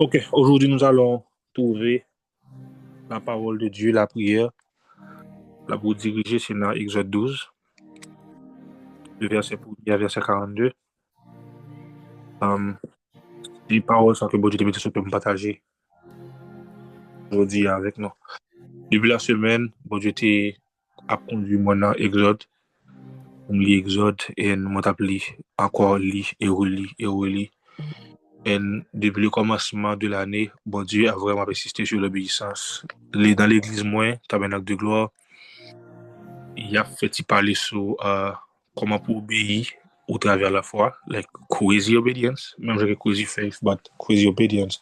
Ok, aujourd'hui nous allons trouver la parole de Dieu, la prière, la pour diriger, c'est dans Exode 12, le verset 1er à verset 42. Les paroles sont que bon Dieu te mette sur peut me partager aujourd'hui avec nous. Depuis la semaine, bon Dieu a conduit moi dans Exode. On lit Exode et on t'appelle encore lit et relit et relit. Et depuis le commencement de l'année, bon Dieu a vraiment insisté sur l'obéissance. Dans l'église moins, tabernacle de gloire, il a fait parler sur comment pour obéir au travers la foi, like crazy obedience, même que crazy faith, but crazy obedience.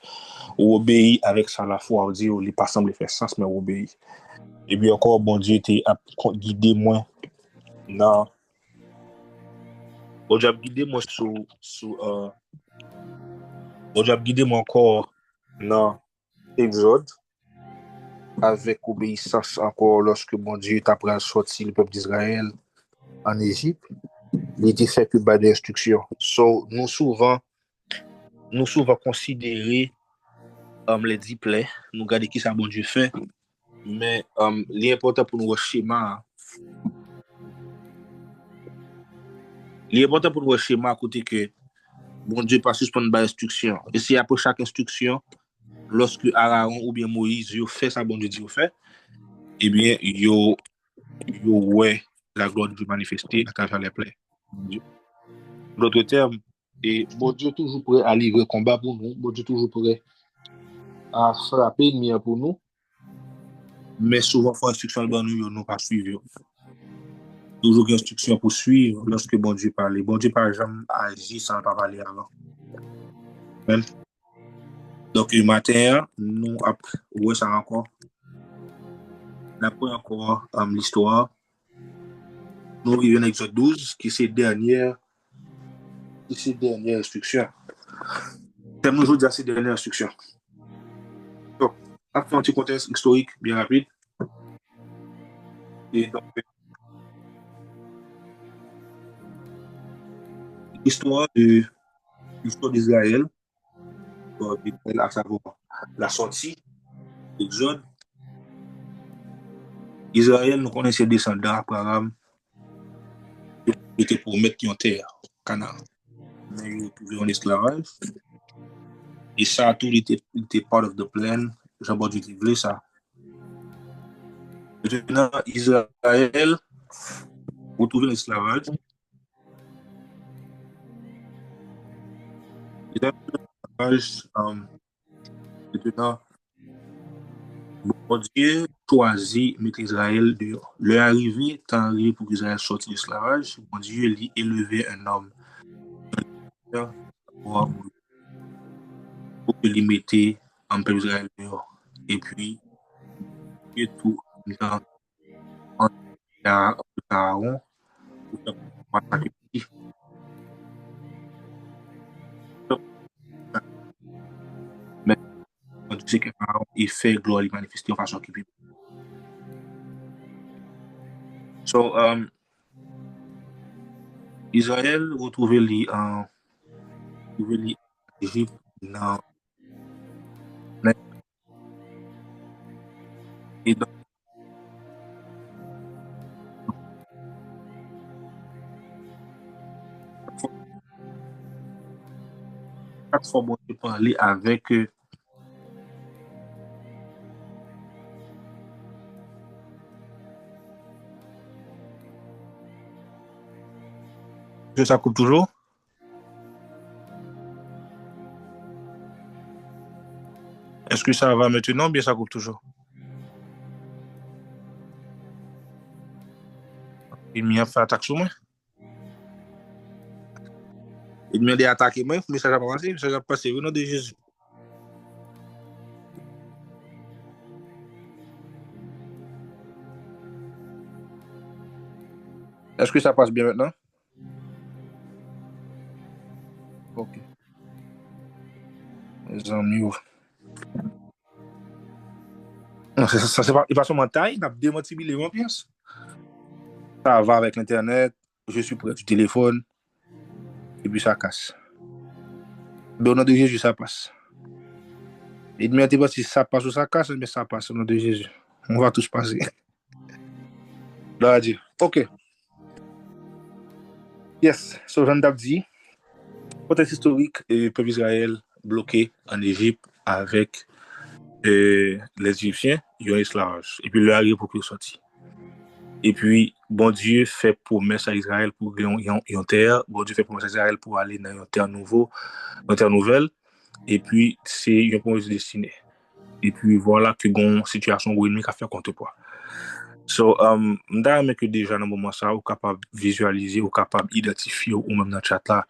Ou obéir avec ça la foi, on dit, il pas semble faire sens, mais obéir. Et puis encore, bon Dieu a guidé moi dans. Bon Dieu a guidé moi bon Dieu a guidé moi encore dans Exode, avec obéissance encore lorsque bon Dieu t'a pris sortir le peuple d'Israël en Égypte. Il était fait que par des instructions. So, nous souvent considérer les 10 plaies, nous regarder qui ça bon Dieu fait, mais l'important pour nous schéma, à côté que bon Dieu pas suspendre par instruction. Et si après chaque instruction, lorsque Aaron ou bien Moïse yo fait ça bon Dieu dit fait, eh bien yo ouais la gloire de Dieu manifestée à travers les plaies. D'autres termes, et bon Dieu toujours prêt à livrer combat pour nous, bon Dieu toujours prêt à frapper ennemi pour nous, mais souvent faut instruction dans nous pas suivre. Toujours instruction pour suivre lorsque bon Dieu parle. Bon Dieu par exemple agit sans pas parler avant. Même. Donc le matin, nous ouais ça encore. Après encore l'histoire. Nous arrivons à Exode 12 qui c'est dernière instruction. Thème nous aujourd'hui c'est dernière instruction. Donc, après un petit contexte historique bien rapide. Et donc, l'histoire d'Israël, à savoir la sortie d'Exode. Israël, nous connaissons ses descendants, Abraham, était pour mettre en terre, Canaan. Mais ils étaient en esclavage. Et ça, tout était part of the plan. Jean-Paul Dieu voulait ça. Maintenant, Israël retrouve l'esclavage. Maintenant, bon Dieu choisit mettre Israël dehors. Leur arrivée, tant arrivé pour qu'Israël sorte de l'esclavage, bon Dieu lui élevé un homme pour qu'il mette un peu Israël dehors. Et puis, tout dans Aaron, mais on dit que Aaron il fait gloire il manifeste en façon qui peut. So Israël retrouve les en Égypte dans et donc chaque fois bon de parler avec ça coupe toujours. Est-ce que ça va maintenant ou bien ça coupe toujours? Il m'y a fait attaque sur moi. Il m'a dit attaquer moi, mais ça va pas passer, ça va passer au nom de Jésus. Est-ce que ça passe bien maintenant? Ok. Les amis, ça c'est pas, il va sur ma taille, il a démotivé mon pièce. Ça va avec l'internet, je suis près du téléphone, et puis ça casse. Mais au nom de Jésus, ça passe. Et demi était parti, ça passe ou ça casse, mais ça passe au nom de Jésus. On va tous passer. Là, Dieu. OK. Yes. So, j'en ai dit, contexte historique, le peuple Israël bloqué en Égypte avec les Égyptiens, ils ont esclavage. Et puis, le arrive pour qu'ils sortent. Et puis, bon Dieu fait promesse à Israël pour une terre. Bon Dieu fait promesse à Israël pour aller dans une terre nouvelle. Et puis, c'est une promesse destinée. Et puis, voilà que une situation où il a fait contre-poids. So, m'da que déjà dans le moment ça, ou capable de visualiser, ou capable d'identifier, ou même dans le chat là,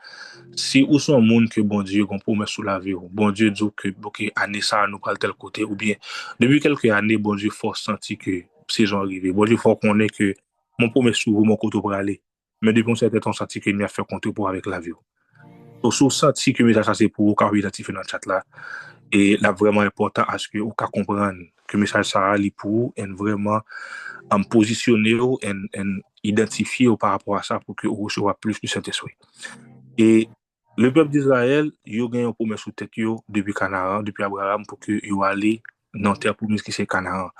si ou son monde que bon Dieu qu'on promet sous la vie, bon Dieu dit que ok, année ça nous parle tel côté, ou bien depuis quelques années, bon Dieu faut sentir que saison arrivée. Bon Dieu faut qu'on ait que mon promet sous vous, mon côté pour aller. Mais depuis un certain temps, senti qu'il n'y a fait contre pour avec la vie. Donc, si vous senti que message ça c'est pour vous, car identifier dans le chat là, et là vraiment important à ce que vous comprendre que message ça est pour et vraiment positionner et identifier par rapport à ça pour que vous recevez plus du Saint-Esprit. Et le peuple d'Israël, il a gagné une promesse sous tête depuis Canaan, depuis Abraham, pour que il allait dans la terre promise qui c'est Canaan.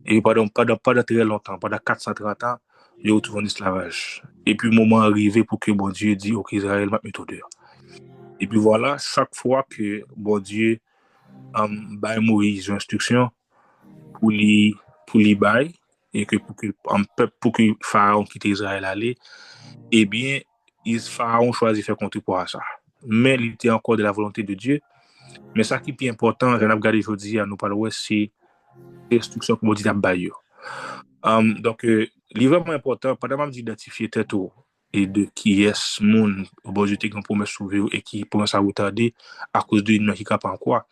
Et pendant très longtemps, pendant 430 ans, il a retrouvé en esclavage. Et puis, le moment arrivé pour que bon Dieu dit, OK, Israël m'a mis au dehors. Et puis voilà, chaque fois que bon Dieu baille Moïse une instruction pour lui bailler, et que pour que Pharaon quitte Israël aller, eh bien, Pharaon choisit de faire contre pour ça. Mais il était encore de la volonté de Dieu. Mais ça qui est plus important, j'en ai regardé aujourd'hui, à nous parler, c'est l'instruction que Dieu a baillé. Donc, il est vraiment important, pendant que d'identifier tête et de qui est ce monde, bon Dieu qui peut me sauver et qui commence à retarder à cause de une qui ne pas quoi.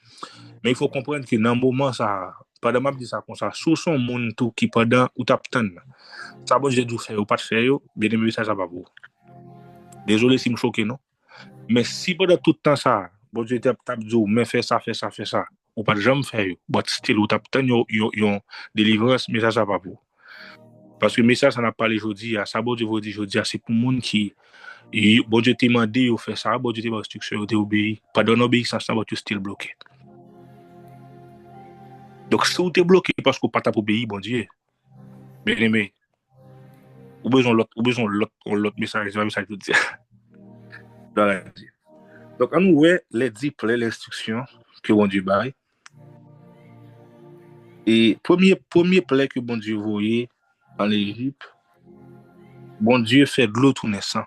Mais il faut comprendre que dans le moment, ça, pendant que je dis ça comme ça, sous son monde qui pendant ou t'attend, ça bon Dieu dû faire ou pas faire, bien aimé, ça va vous. Désolé si je me choque, non? Mais si pendant tout le temps ça, bon Dieu t'a dit, mais fais ça, ou pas jamais faire, mais still ou t'attend une délivrance, mais ça va vous. Parce que le message, ça n'a pas les aujourd'hui, ça bon Dieu vous dit aujourd'hui, c'est pour le monde qui, bon Dieu t'a demandé de faire ça, bon Dieu t'a demandé instruction, de obéir, pas dans l'obéissance, ça va tu still bloqué. Donc, si vous êtes bloqué parce que vous n'avez pas obéi, bon Dieu, bien aimé, vous avez besoin de l'autre message, c'est un message de dire. Donc, on nous voit les 10 plaies, les instructions que bon Dieu baille. Et premier plaie que bon Dieu voyait en Égypte, bon Dieu fait de l'eau tout naissant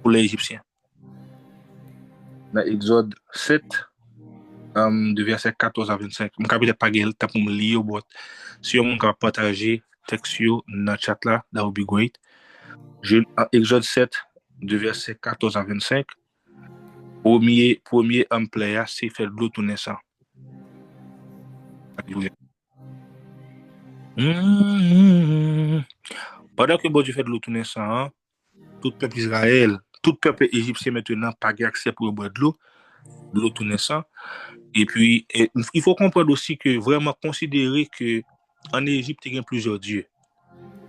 pour les Égyptiens. Dans Exode 7, de verset 14 à 25, je ne peux peut-être pas le temps pour me lire, mais si on peut partager texte dans le chat là, that would be great. Exode 7, de verset 14 à 25, premier plaie, c'est faire de l'eau tout naissant. Pendant que bon Dieu fait de l'eau tout naissant, tout peuple Israël, tout peuple égyptien maintenant pas accès pour boire de l'eau tout naissant. Et puis, il faut comprendre aussi que vraiment considérer que en Égypte, il y a plusieurs dieux.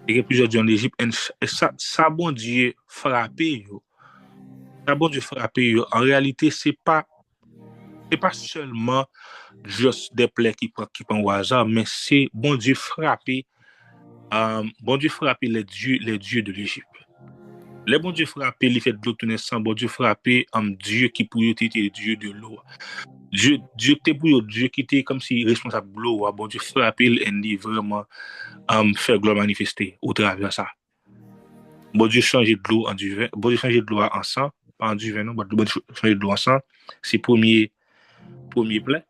Il y a plusieurs dieux en Égypte. Et ça bon Dieu frappé. Ça bon Dieu frappé. En réalité, c'est pas seulement juste des plaies qui prennent au hasard, mais c'est bon Dieu frappé. Bon Dieu frappé les dieux de l'Égypte. Les bon Dieu frappé, il fait de l'eau tout naissant. Bon Dieu frappé Dieu qui pour être Dieu de l'eau. Dieu était pour Dieu qui était comme si responsable de l'eau. Bon Dieu frappé et il vraiment faire gloire manifester au travers de ça. Bon Dieu changer de l'eau en du vin. Bon Dieu changer de l'eau en sang. Pas en du vin, non. Bon Dieu changer de l'eau en sang. C'est premier plaie.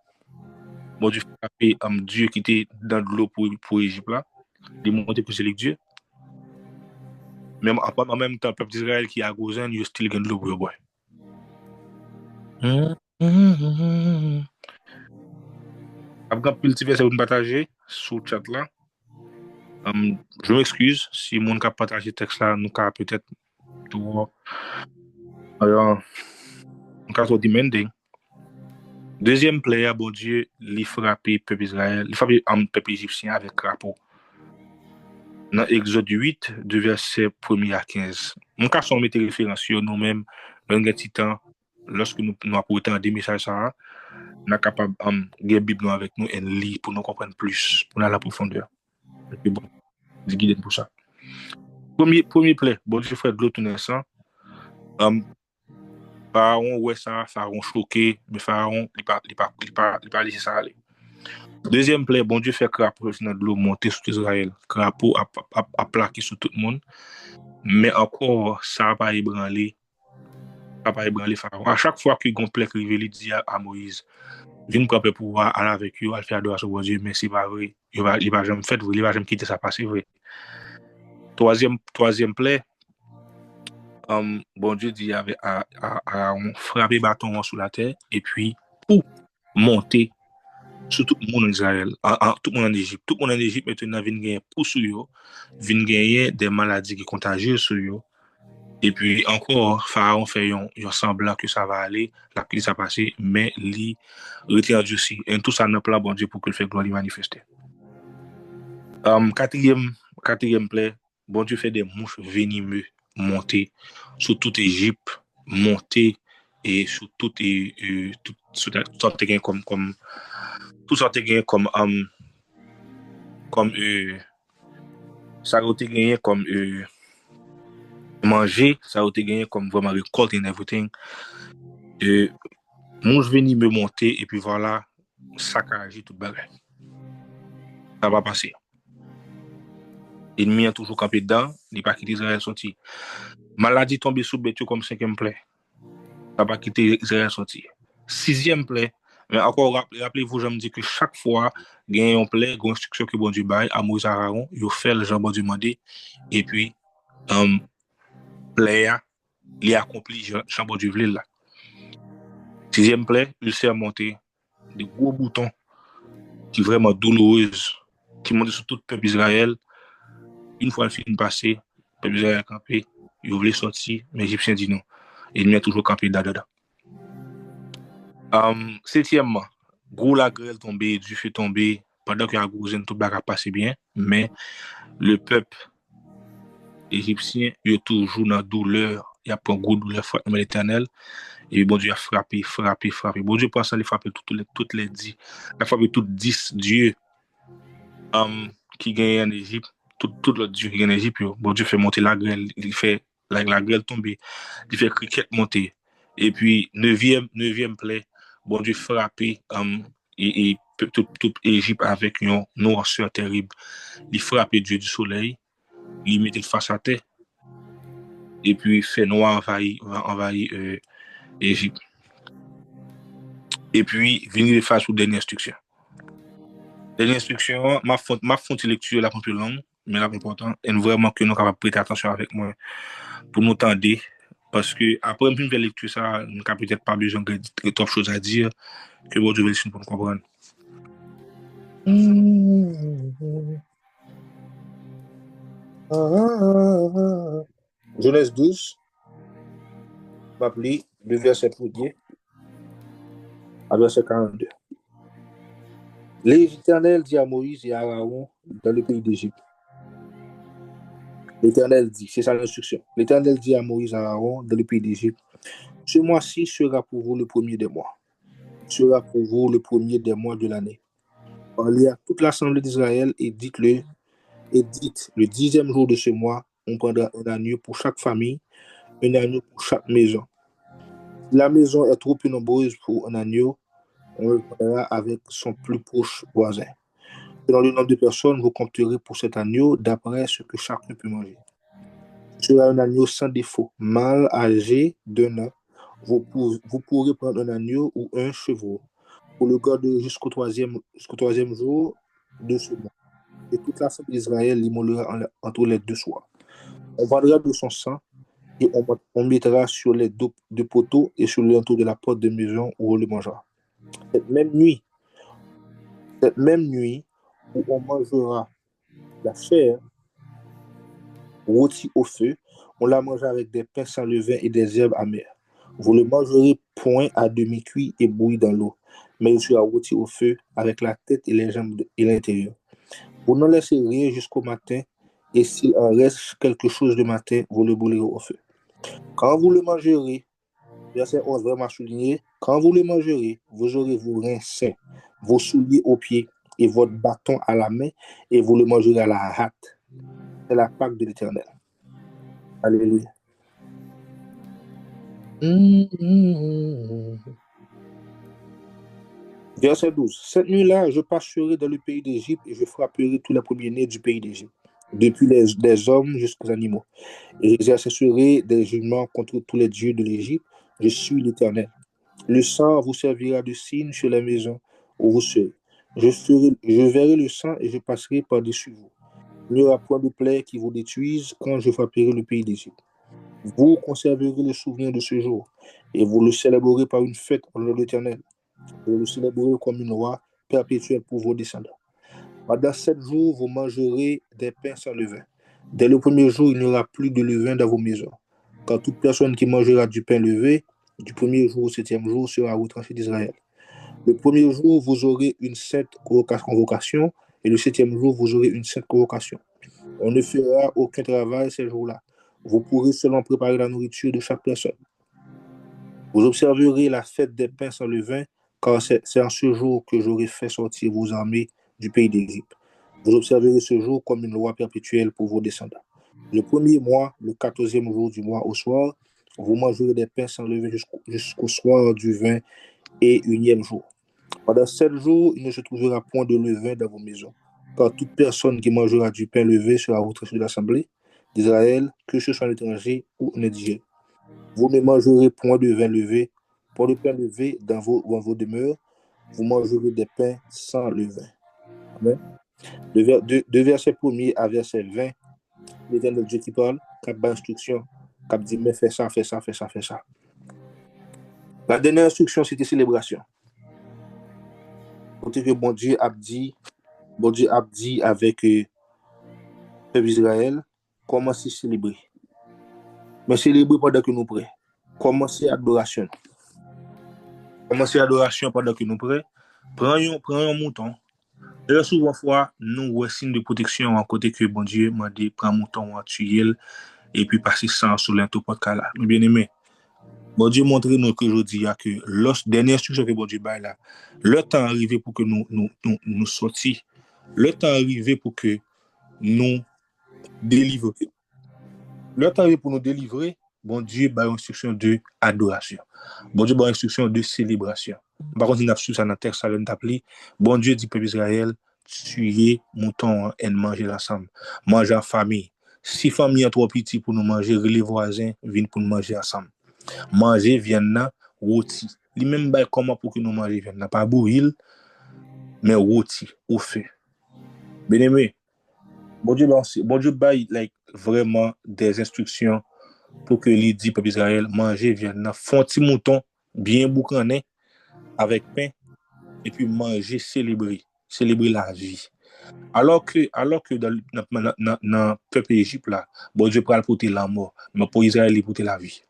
Bon Dieu frappé Dieu qui était dans de l'eau pour Égypte là. Démontrer que c'est le Dieu. Même en même temps, le peuple d'Israël qui a Gozan, il y a still de l'eau pour boire. Après, le petit verset que vous partagez sur le chat là. Je m'excuse si mon cap partager texte là, nous cap peut-être trop demanding. Deuxième player, bon Dieu, il frappé peuple Israël, il frappé peuple égyptien avec crapaud. Dans Exode 8, de verset 1er à 15. Mon cas sont mettre référence sur nous-mêmes, dans un petit temps, lorsque nous apportons des messages ça, on est capable de Bible avec nous et lire pour nous comprendre plus, pour aller à la profondeur. Et puis bon, je guide pour ça. Premier plat, bon Dieu fait de l'eau tout naissant. Pharaon, ouais, ça, Pharaon choqué, mais Pharaon, il pas laissé ça aller. Deuxième plat, bon Dieu fait crapaud dans de l'eau monter sur Israël. Crapaud a plaqué sur tout le monde. Mais encore, ça n'a pas ébranlé. Ça n'a pas ébranlé Pharaon. À chaque fois qu'il y a un plat qui il dit à Moïse, viens prendre le pouvoir, aller avec eux, aller faire adoration à Dieu, mais c'est pas vrai. Il va jamais faire vrai, il va jamais quitter ça passer vrai. Troisième plat, bon Dieu dit à frapper bâton sous la terre et puis pour monter sur tout le monde en Israël, tout le monde en Égypte. Tout le monde en Égypte maintenant vient gagner pour sur eux, vient gagner des maladies qui contagieuses sur eux. Et puis encore, Pharaon fait un semblant que ça va aller, la crise a passé, mais il retient Dieu aussi. Et tout ça n'a pas bon Dieu pour que le fait gloire manifester. Quatrième plaie, bon Dieu fait des mouches venimeux monter sur toute Égypte, monter et sur toute sorte comme tout sorte comme ça a été gagné comme manger, ça a été gagné comme vraiment récolte and everything. Mouche venimeux monter et puis voilà, saccager tout bagage. Ça va passer. L'ennemi a toujours campé dedans, il n'a pas quitté Israël sorti. Maladie tombée sous bête comme cinquième plaie. Ça va quitter Israël sorti. Sixième plaie. Mais encore, rappelez-vous, je me dis que chaque fois, il y a un plaie, une instruction que bon Dieu baille, à Moïse Aaron, il fait le genre bon Dieu demandé, et puis, plaie, il a accompli, Jean bon Dieu voulait là. Sixième plaie, il s'est monté des gros boutons qui sont vraiment douloureuses, qui montent sur tout le peuple d'Israël. Une fois le film passé, le peuple d'Israël a campé, il voulait sortir, mais l'Égyptien dit non. Et il a toujours campé là-dedans. Septièmement, gros la grêle tombée, du feu tombé, pendant que la gouzine tout bagarre passé bien, mais le peuple égyptien il est toujours dans la douleur, il a pris gros douleur frappe l'éternel, et bon Dieu a frappé. Bon Dieu pense à les frapper toutes les 10, il a frappé toutes 10 dieux qui gagnent en Égypte, tout le dieu qui gagne en Égypte, bon Dieu fait monter la grêle, il fait la grêle tomber, il fait cricket monter, et puis neuvième plaie, bon Dieu frappé et toute Égypte avec une noirceur terrible. Il frappait Dieu du soleil, il mettait face à terre, et puis fait noir envahir Égypte. Et puis, venir face aux dernières instructions. Dernière instruction, ma fonte lecture la un peu longue, mais la important, et vraiment que nous capables prêter attention avec moi pour nous tendre, parce que après une première lecture, ça, nous n'avons peut-être pas besoin de trop de choses à dire, que vous devez pour nous comprendre. Genèse 12, m'appeler le verset 1er à verset 42. L'Éternel dit à Moïse et à Aaron dans le pays d'Égypte. L'Éternel dit, c'est ça l'instruction. L'Éternel dit à Moïse et à Aaron dans le pays d'Égypte, ce mois-ci sera pour vous le premier des mois. Sera pour vous le premier des mois de l'année. Parlez à toute l'assemblée d'Israël et dites le 10e jour de ce mois, on prendra un agneau pour chaque famille, un agneau pour chaque maison. Si la maison est trop peu nombreuse pour un agneau, on le prendra avec son plus proche voisin. Selon le nombre de personnes, vous compterez pour cet agneau d'après ce que chacun peut manger. Ce sera un agneau sans défaut, mâle âgé d'un an. Vous pourrez prendre un agneau ou un chevreau pour le garder jusqu'au troisième jour de ce mois. Et toute l'assemblée d'Israël l'immolera entre les deux soirs. On vendra de son sang et on mettra sur les deux poteaux et sur l'entour de la porte de maison où on le mangera. Cette même nuit où on mangera la chair rôtie au feu, on la mangera avec des pains sans levain et des herbes amères. Vous le mangerez point à demi-cuit et bouilli dans l'eau, mais il sera rôti au feu avec la tête et les jambes et l'intérieur. Vous n'en laissez rien jusqu'au matin, et s'il en reste quelque chose le matin, vous le brûlerez au feu. Quand vous le mangerez, Verset 11, vraiment souligné. Quand vous le mangerez, vous aurez vos reins sains, vos souliers aux pieds et votre bâton à la main, et vous le mangerez à la hâte. C'est la Pâque de l'Éternel. Alléluia. Verset 12. Cette nuit-là, je passerai dans le pays d'Égypte et je frapperai tous les premiers-nés du pays d'Égypte, depuis les hommes jusqu'aux animaux. Et j'exercerai des jugements contre tous les dieux de l'Égypte. Je suis l'Éternel. Le sang vous servira de signe sur les maisons où vous serez. Je verrai le sang et je passerai par-dessus vous. Il n'y aura point de plaie qui vous détruise quand je frapperai le pays d'Égypte. Vous conserverez le souvenir de ce jour et vous le célébrerez par une fête en l'honneur de l'Éternel. Vous le célébrerez comme une loi perpétuelle pour vos descendants. Pendant 7 jours, vous mangerez des pains sans levain. Dès le premier jour, il n'y aura plus de levain dans vos maisons. Car toute personne qui mangera du pain levé, du premier jour au 7e jour, sera retranchée d'Israël. Le premier jour, vous aurez une sainte convocation, et le 7e jour, vous aurez une sainte convocation. On ne fera aucun travail ces jours-là. Vous pourrez seulement préparer la nourriture de chaque personne. Vous observerez la fête des pains sans levain, car c'est en ce jour que j'aurai fait sortir vos armées du pays d'Égypte. Vous observerez ce jour comme une loi perpétuelle pour vos descendants. Le premier mois, le 14e jour du mois au soir, vous mangerez des pains sans levain jusqu'au soir du 21e jour. Pendant 7 jours, il ne se trouvera point de levain dans vos maisons, car toute personne qui mangera du pain levé sera retranchée de l'assemblée d'Israël, que ce soit un étranger ou un indigène. Vous ne mangerez point de vin levé, point de pain levé dans vos demeures. Vous mangerez des pains sans levain. Amen. De verset 1er à verset 20, l'Éternel Dieu qui parle, cap d'instruction, cap dit, mais fais ça, fais ça, fais ça, fais ça. La dernière instruction, c'était célébration. Côté que bon Dieu a dit avec le peuple d'Israël, comment c'est célébrer. Mais célébrer pendant que nous prions. Commencer adoration. Commencer adoration pendant que nous prions. Prenons un mouton. Et souvent fois, nous avons un signe de protection à côté que bon Dieu m'a dit, prends un mouton, tuer et puis passer sang sur l'intopot là. Bien aimé. Bon Dieu montre nous que aujourd'hui que la dernière instruction que bon Dieu baille là, le temps arrivé pour que nous sortions. Le temps arrivé pour que nous délivrions. Le temps arrivé pour nous délivrer, bon Dieu baille une instruction de adoration. Bon Dieu baille une instruction de célébration. Par contre, il n'a pas ça dans le texte, ça l'a appelé. Bon Dieu dit peuple Israël, tuer mouton et manger ensemble. Manger en famille. Si famille est trop petit pour nous manger, les voisins viennent pour nous manger ensemble. Manger viande rôti. Li même bail comment pour que nous manger viande pas bouillir mais rôti au feu. Bien aimé. Bon Dieu bail vraiment des instructions pour que les dit peuple Israël manger viande font petit mouton bien boucané avec pain et puis manger célébrer la vie. Alors que dans le peuple Égypte là, bon Dieu pral porter la mort, mais pour Israël il porter la vie.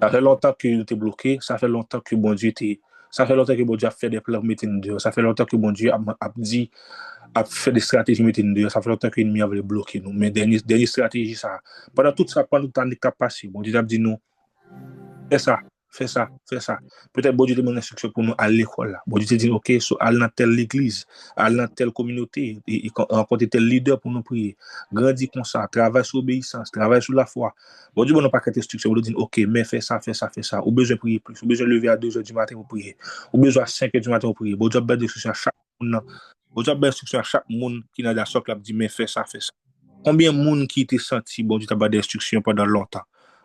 Ça fait longtemps que tu es bloqué, ça fait longtemps que bon Dieu a fait des plans mettez-nous dehors, ça fait longtemps que bon Dieu a fait des stratégies mettez-nous dehors, ça fait longtemps que l'ennemi avait bloqué nous. Mais dernière stratégie ça, pendant tout ça, pendant le temps de passé, bon Dieu a dit nous fais ça. Peut-être bon Dieu demande instruction pour nous à l'école là. Bon Dieu te dit OK, aller dans telle église, aller dans telle communauté et rencontrer tel leader pour nous prier. Grandir comme ça, travailler sur l'obéissance, travailler sur la foi. Bon Dieu n'a pas qu'à instruction, on dit OK, mais fais ça. Ou besoin prier plus, ou besoin lever à 2h du matin pour prier. Ou besoin à 5h du matin pour prier. Bon Dieu a donné instruction à chaque monde. Bon Dieu a donné instruction à chaque monde qui dans la socle dit mais fais ça. Combien de monde qui était senti bon Dieu t'a donné instruction pendant longtemps.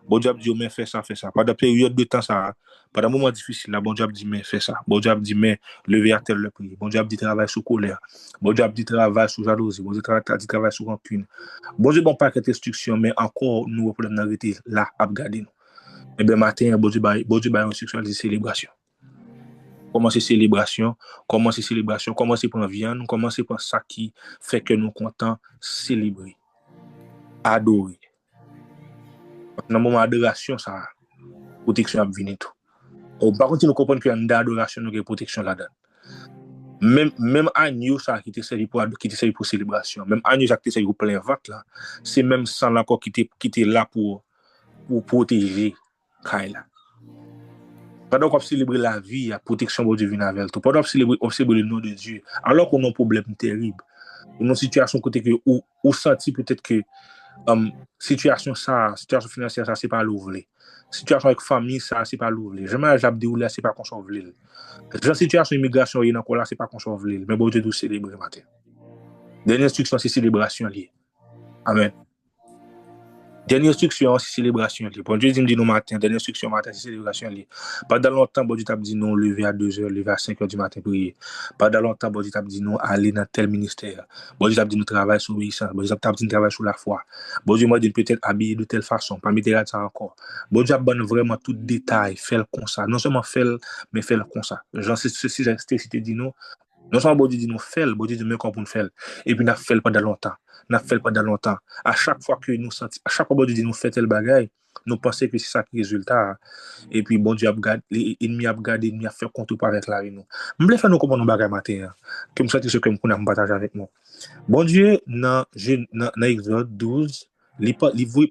Bon Dieu a dit, mais fais ça. Pendant période de temps, ça, pendant un moment difficile, là, bon Dieu a dit, mais fais ça. Bon Dieu a dit, mais lever à tel le prix. Bon Dieu a dit, travaille sous colère. Bon Dieu a dit, travaille sous jalousie. Bon Dieu a dit, travaille sous rancune. Bon Dieu, bon, pas que instruction, mais encore, nous, problème d'arrêter là, à regarder nous. Et bien, matin, bon Dieu a une instruction de célébration. Commencer célébration, commencer par viande, commencer par ça qui fait que nous contents, célébrer, adorer. Dans le moment d'adoration, ça, protection a venir tout. Par contre, nous comprenons qu'il y a une adoration, nous avons protection là-dedans. Même agneau, ça qui était servi pour célébration, même agneau, ça qui était servi pour plein vente là, c'est même sang là encore qui était là pour protéger Kaila. Pendant qu'on célèbre la vie, la protection de Dieu vient avec toi. Pendant qu'on célèbre le nom de Dieu, alors qu'on a un problème terrible, une situation côté que ou senti peut-être que situation financière ça c'est pas l'ouvrir. Situation avec famille ça c'est pas l'ouvrir. Jamais j'abdi ou là c'est pas qu'on s'ouvrir. La situation immigration il encore là c'est pas qu'on s'ouvrir. Mais bon Dieu doit célébrer matin. Dernière instruction c'est célébration liée. Amen. Dernière instruction, c'est célébration. Bon Dieu dit nous matin, dernière instruction matin, c'est célébration. Pendant longtemps, bon Dieu t'a dit non, lever à 2h, lever à 5h du matin, prier. Pendant longtemps, bon Dieu t'a dit non, aller dans tel ministère. Bon Dieu t'a dit nous travailler sur l'obéissance. Bon Dieu t'a dit nous travailler sur la foi. Bon Dieu m'a dit peut-être habiller de telle façon, pas mettre ça encore. Bon Dieu a donné vraiment tout détail, faire comme ça. Non seulement faire, mais faire comme ça. J'en sais ceci, j'ai dit non. Non seulement bon Dieu dit nous faire, bon Dieu dit nous qu'on peut faire. Et puis nous fait pendant longtemps. N'a fait pendant longtemps. À chaque fois que nous sentons, à chaque fois que Dieu dit nous fait tel bagaille, nous pensons que c'est ça qui est le résultat. Et puis bon Dieu a regardé, l'ennemi a regardé, l'ennemi a fait contre pas avec la vie nous. Je voulais faire nous comprendre nos bagaille matin. Que me sentir ce que nous avons partagé avec nous. Bon Dieu dans Exode 12, il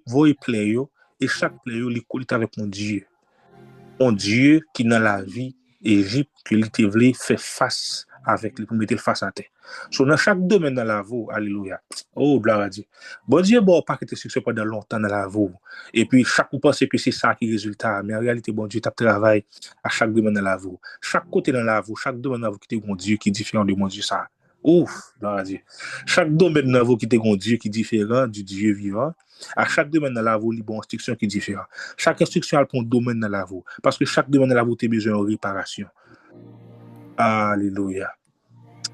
voit play et chaque play il colle avec mon Dieu. Mon Dieu qui dans la vie Égypte que il te voulait faire face avec lui pour mettre face à terre. So, dans chaque domaine dans la vie, alléluia. Oh, gloire à Dieu. Bon Dieu, bon, pas que tu succès pendant longtemps dans la vie. Et puis, chaque fois, pense que c'est ça qui est le résultat. Mais en réalité, bon Dieu, tu travailles à chaque domaine dans la vie. Chaque côté dans la vie, chaque domaine dans la vie qui est mon Dieu qui est différent de mon Dieu, ça. Ouf, gloire à Dieu. Chaque domaine dans la vie qui est mon Dieu qui est différent du Dieu vivant. À chaque domaine dans la vie, il y a une instruction qui est différente. Chaque instruction a un domaine dans la vie. Parce que chaque domaine dans la vie, tu as besoin de réparation. Alléluia.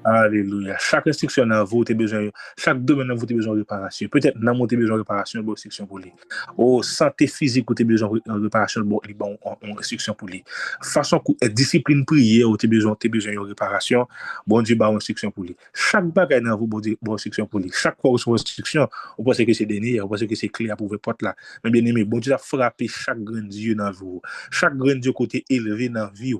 Alléluia. Chaque instruction dans vous, besoin, chaque domaine dans vous, besoin de réparation. Peut-être dans mon besoin de réparation, bonne instruction pour lui. Oh, santé physique, vous besoin de réparation, bon instruction pour lui. Façon discipline prière, vous besoin de réparation, bon Dieu, bon instruction pour lui. Chaque bagage dans vous, bon instruction pour lui. Chaque fois que vous instruction, vous pensez que c'est dernier, vous pensez que c'est clair pour votre porte là. Mais bien aimé, bon Dieu a frappé chaque grand Dieu dans vous. Chaque grand Dieu côté élevé dans la vie.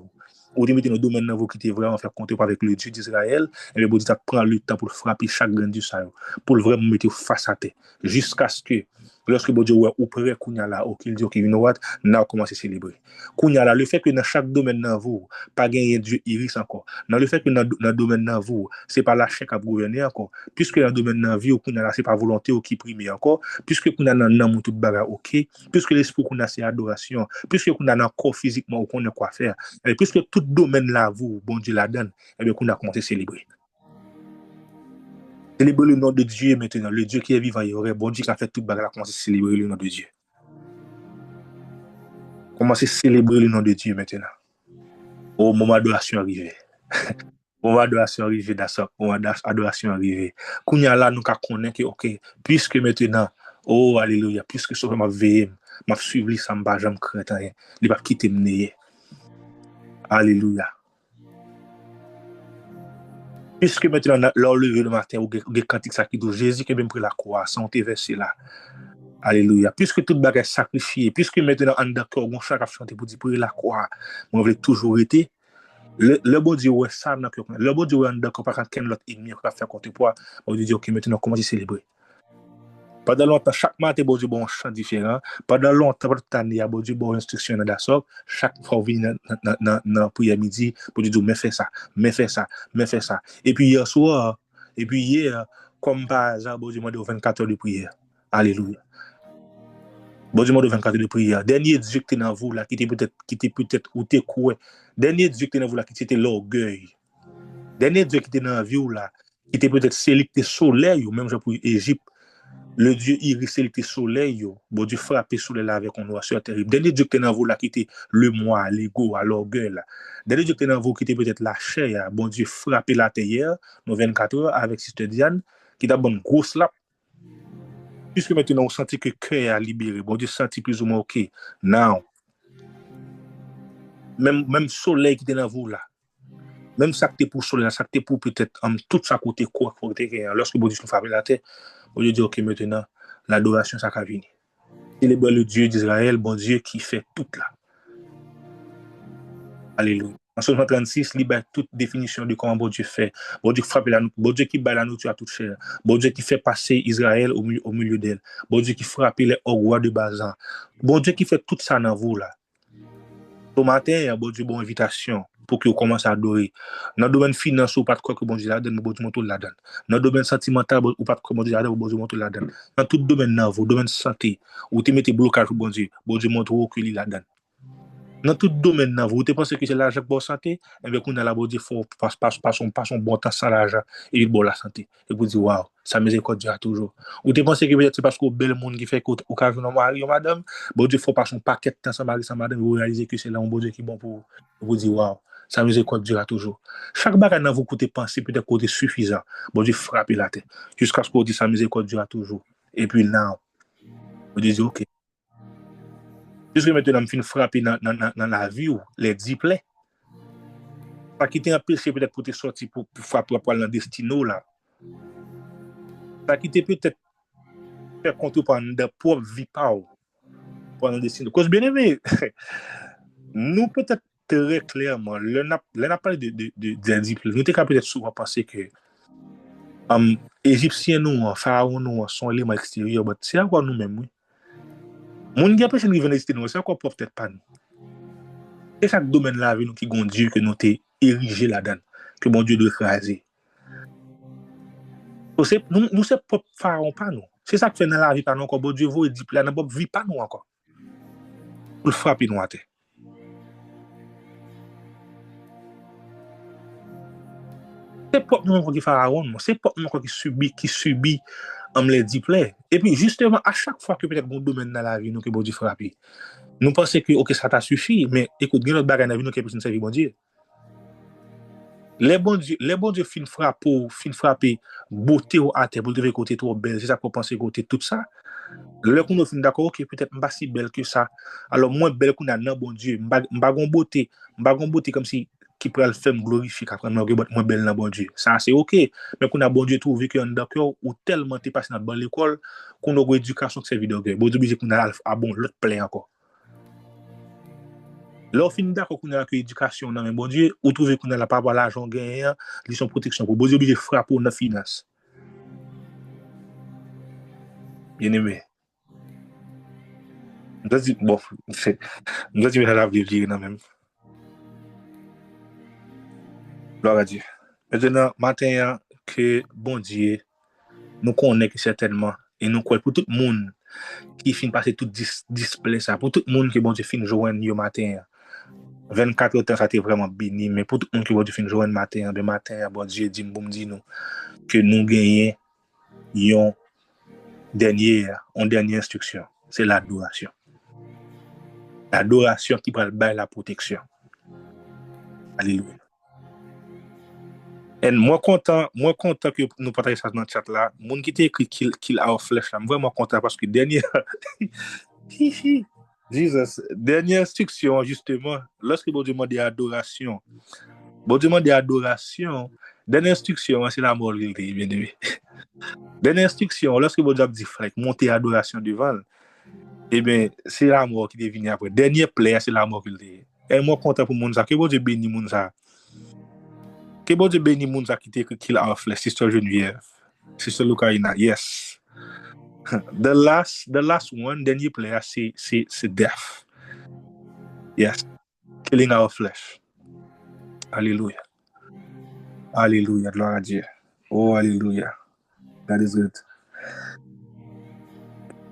Ou mettez dans le domaine dans vous qui était vraiment faire compter avec le Dieu d'Israël, et le bon Dieu prend le temps pour frapper chaque grand Dieu ça, pour vraiment mettre face à terre, jusqu'à ce que, lorsque bon Dieu ou prêt kounya là, ou qu'il dit ok, you know what, now commence à célébrer. Kounya là, le fait que dans chaque domaine dans vous, pas gagner Dieu iris encore. Dans le fait que dans le domaine dans vous, c'est pas la chair qui a gouverné encore, puisque dans le domaine dans vie, kounya là, c'est pas volonté ou qui prime encore, puisque kounya dans tout bagarre ok, puisque l'esprit kounya c'est adoration, puisque kounya dans corps physiquement ou qu'on a quoi faire, et puisque tout domaine là vous, bon Dieu la donne, et bien qu'on a commencé à célébrer. Célébrer le nom de Dieu maintenant, le Dieu qui est vivant, il y aurait bon Dieu qui a fait toute bagarre, commencer à célébrer le nom de Dieu. Commencer à célébrer le nom de Dieu maintenant. Au moment d'adoration arrivé. Au moment d'adoration arrivé, au moment d'adoration arrivé. Qu'on y a là, nous connaissons que, ok, puisque maintenant, oh, alléluia, puisque ce que m'a veillé, m'a suivi, ça m'a jamais craint rien. Il va quitter me. Alléluia. Puisque maintenant, leur lever le matin, ou des cantiques ça qui dit Jésus qui est même pris la croix, sans te verser là. Alléluia. Puisque tout bagage sacrifié, puisque maintenant, en d'accord, mon char a chanté pour dire pour la croix, on veut toujours été. Le bon Dieu, ouais, ça, le bon Dieu, ouais, en d'accord, par contre, quel l'autre ennemi qui va faire contre toi, on dit, ok, maintenant, comment célébrer. Pendant longtemps, chaque matin, bon Dieu, bon, un chant différent. Pendant longtemps, bon Dieu, bon, instruction dans la sorte. Chaque fois, on vient dans la prière midi, pour dire, mais fais ça, mais fais ça, mais fais ça. Et puis, hier soir, et puis hier, comme par hasard, bon Dieu, m'a donné 24 heures de prière. Alléluia. Bon Dieu, m'a donné 24 heures de prière. Dernier Dieu qui est dans vous, là, qui était peut-être, ou t'es quoi. Dernier Dieu qui est dans vous, là, qui était l'orgueil. Dernier Dieu qui était dans vous, là, qui était peut-être celui qui était soleil, ou même pour Égypte. Le Dieu iris le soleil, bon Dieu frappé soleil là avec un noirceur terrible. Dernier Dieu qui est dans vous là qui était le moi, l'ego, l'orgueil là. Dernier Dieu qui est dans vous qui était peut-être la chair, bon Dieu frappé la terre, nos 24 heures avec Sister Diane, qui t'a bonne grosse là. Puisque maintenant on sentit que le cœur a libéré, bon Dieu sentit plus ou moins ok. Now, même soleil qui était dans vous là, même ça que t'es pour soleil, ça que t'es pour peut-être tout ça côté quoi, lorsque bon Dieu nous frappe la terre. Au lieu de dire, ok, maintenant, l'adoration, ça va venir. Célébrer le Dieu d'Israël, bon Dieu qui fait tout là. Alléluia. En Psaume 36, il y a toute définition de comment bon Dieu fait. Bon Dieu frappe la bon Dieu qui bat la nourriture à toute chair. Bon Dieu qui fait passer Israël au milieu d'elle. Bon Dieu qui frappe les rois de Bazan. Bon Dieu qui fait tout ça dans vous là. Au matin, bon Dieu, bonne invitation pour que vous commencez à adorer. Dans le domaine financier, vous pas de quoi que bon Dieu la donne, bon Dieu montre la donne. Dans le domaine sentimental, vous pas de quoi bon Dieu la donne, bon Dieu montre la donne. Dans tout domaine, dans vos domaine santé, vous te mettez blocage pour bon Dieu montre que il la donne. Dans tout domaine, vous pensez que c'est l'argent pour la santé, et bien, qu'on a la bon Dieu, faut pas son bon temps sans l'argent, et il bon la santé. Et vous dites, waouh, ça miséricorde Dieu toujours. Vous pensez que peut-être c'est parce que bel monde qui fait qu'au cas où mari ou madame, bon Dieu, faut pas son paquet de temps sans mari, sans madame, vous réalisez que c'est là un bon Dieu qui est bon pour vous dire, waouh, ça miséricorde Dieu toujours. Chaque bagage dans vous côté penser peut-être côté suffisant, bon Dieu, frappez la tête, jusqu'à ce que vous dites, ça miséricorde Dieu toujours. Et puis là, vous dites, ok. Jusque maintenant, je me frapper dans la vie, les 10 plaies. Ça qui t'a empêché peut-être pour te sortir pour frapper pour aller dans le destino là. Ça qui t'a peut-être fait compte pour une propre vie pour aller dans le destino. Cause bien aimé, nous peut-être très clairement, n'a parlé de discipline. Nous t'es peut-être souvent penser que Égyptiens nous, pharaons nous sont éléments extérieurs, mais c'est à quoi nous-mêmes, oui. Mon gars personne qui vient dans le c'est encore peut-être pas nous. C'est chaque domaine là avec nous qui gon Dieu que nous t'es érigé là-dedans, que mon Dieu doit écraser. Nous c'est pas pharaon pas nous. C'est ça que fait dans la vie pas nous encore. Bon Dieu vous dit là dans pas vie pas nous encore. Pour frapper nous à terre. C'est pas nous qui pharaon, c'est pas nous qui subit les diplômes. Et puis justement à chaque fois que peut-être bon domaine dans la vie nous que bon Dieu frapper. Nous pensons que OK ça t'a suffi, mais écoute, il y a notre bagage dans la vie nous qui peut servir bon Dieu. Les bons Dieu fin frapper beauté au à terre pour devait côté trop belle, c'est ça qu'on pense côté tout ça. Le qu'on nous fin d'accord OK peut-être pas si belle que ça. Alors moins belle qu'on a non bon Dieu, m'pa gon beauté comme si qui pourrait le faire me glorifier après moins belle dans bon Dieu. Ça c'est OK, mais qu'on a bon Dieu trouvé que en d'accord ou tellement t'es passé dans bonne l'école qu'on a une éducation qui servi d'orgueil. Bon Dieu obligé qu'on a bon l'autre plein encore. Là, on finit d'accord qu'on a l'éducation dans bon Dieu, ou trouver qu'on a la parole l'argent gagné, ils sont protection pour bon Dieu obligé frapper pour nos finances. Bien aimé. Nous dit bon, c'est nous dit la vie quand même. Gloire à Dieu. Maintenant, matin que bon Dieu nous connaît certainement et nous croyons pour tout le monde qui finit passer tout display ça, pour tout le monde qui bon Dieu finit joindre yo matin. 24 heures, ça a été vraiment béni, mais pour tout le monde qui bon Dieu finit joindre matin, de matin, bon Dieu dit nous que nous gagnons une dernière instruction, c'est l'adoration. L'adoration qui va le la protection. Alléluia. Et moi content que nous partageons ça dans le chat là. Mon qui t'a écrit qu'il a flèche là, vraiment content parce que dernière Jesus, dernière instruction justement, lorsque bon Dieu demande adoration. Bon Dieu demande adoration, dernière instruction c'est la mort bien aimé. Dernière instruction lorsque bon Dieu dit frère monter adoration devant, eh bien c'est la mort qui devient après. Dernier player c'est la mort qu'il dit. Et moi content pour mon ça que bon Dieu bénit mon ça. Que bon Dieu bénit moun qui t'écrit qu'il a flèche, Sister Geneviève, Sister Lucaina, yes. The last one, dernier player, c'est death. Yes. Killing our flesh. Alléluia. Alléluia, gloire à Dieu. Oh, alléluia. God is good.